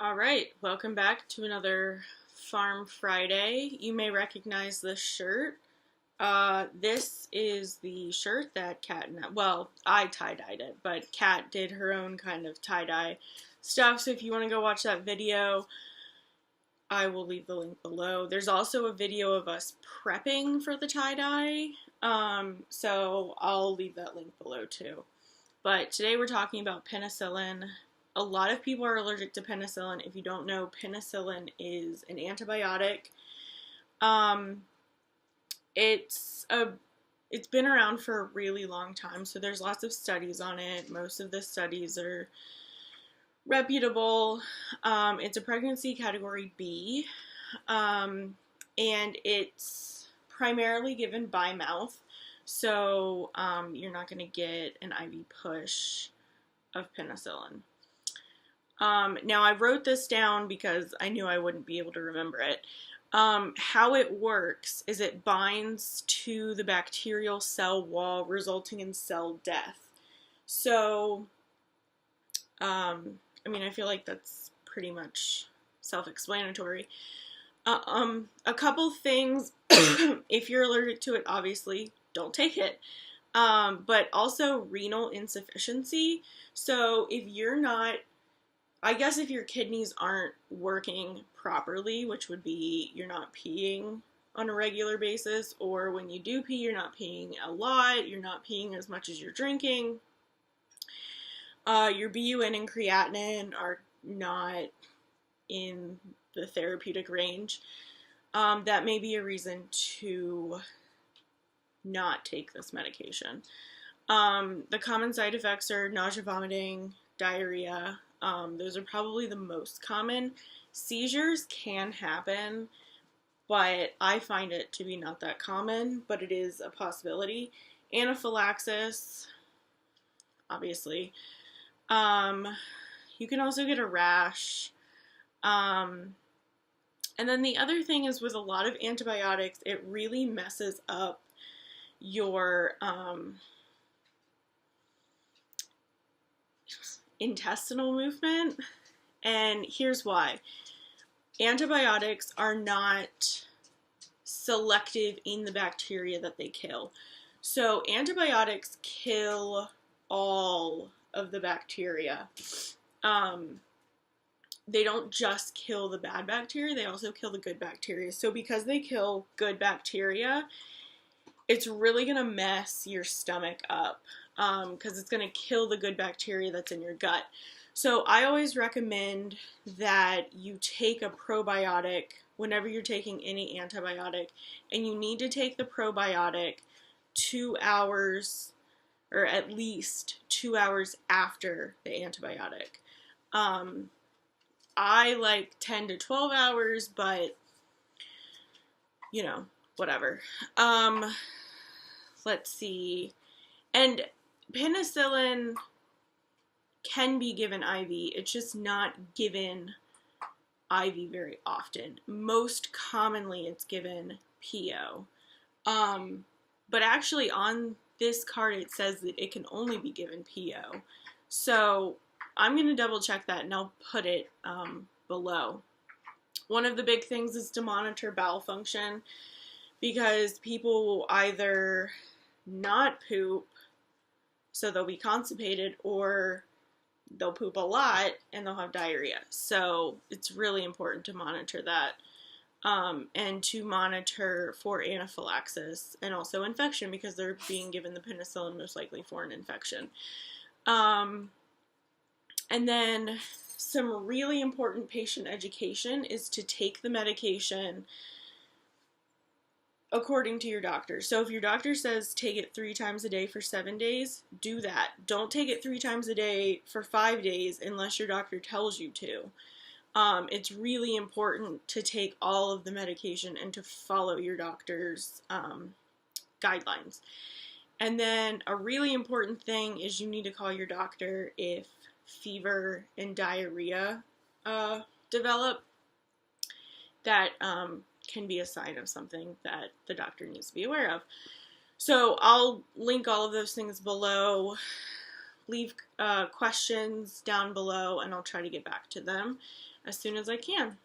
All right, welcome back to another Pharm Friday. You may recognize this shirt. This is the shirt that Kat and I tie-dyed it, but Kat did her own kind of tie-dye stuff. So if you want to go watch that video, I will leave the link below. There's also a video of us prepping for the tie-dye, so I'll leave that link below too. But today we're talking about penicillin. A lot of people are allergic to penicillin. If you don't know, penicillin is an antibiotic. It's been around for a really long time, so there's lots of studies on it. Most of the studies are reputable. It's a pregnancy category B, and it's primarily given by mouth. So you're not going to get an IV push of penicillin. Now I wrote this down because I knew I wouldn't be able to remember it. How it works is it binds to the bacterial cell wall, resulting in cell death. So, I feel like that's pretty much self-explanatory. A couple things, if you're allergic to it, obviously, don't take it. But also renal insufficiency. So if you're not, I guess if your kidneys aren't working properly, which would be you're not peeing on a regular basis, or when you do pee, you're not peeing a lot, you're not peeing as much as you're drinking, your BUN and creatinine are not in the therapeutic range, that may be a reason to not take this medication. The common side effects are nausea, vomiting, diarrhea. Those are probably the most common. Seizures can happen, but I find it to be not that common, but it is a possibility. Anaphylaxis, obviously. You can also get a rash. And then the other thing is with a lot of antibiotics, it really messes up your intestinal movement, and here's why. Antibiotics are not selective in the bacteria that they kill. So antibiotics kill all of the bacteria. They don't just kill the bad bacteria, they also kill the good bacteria. So because they kill good bacteria, it's really going to mess your stomach up because it's going to kill the good bacteria that's in your gut. So I always recommend that you take a probiotic whenever you're taking any antibiotic, and you need to take the probiotic 2 hours, or at least 2 hours after the antibiotic. I like 10 to 12 hours, but you know, whatever. Let's see. And penicillin can be given IV. It's just not given IV very often. Most commonly it's given PO. But actually on this card it says that it can only be given PO. So I'm going to double check that and I'll put it below. One of the big things is to monitor bowel function, because people will either not poop, so they'll be constipated, or they'll poop a lot and they'll have diarrhea. So it's really important to monitor that, and to monitor for anaphylaxis and also infection, because they're being given the penicillin most likely for an infection. And then some really important patient education is to take the medication according to your doctor. So if your doctor says take it 3 times a day for 7 days, do that. Don't take it 3 times a day for 5 days unless your doctor tells you to. It's really important to take all of the medication and to follow your doctor's guidelines. And then a really important thing is you need to call your doctor if fever and diarrhea develop. That can be a sign of something that the doctor needs to be aware of. So I'll link all of those things below. leave questions down below, and I'll try to get back to them as soon as I can.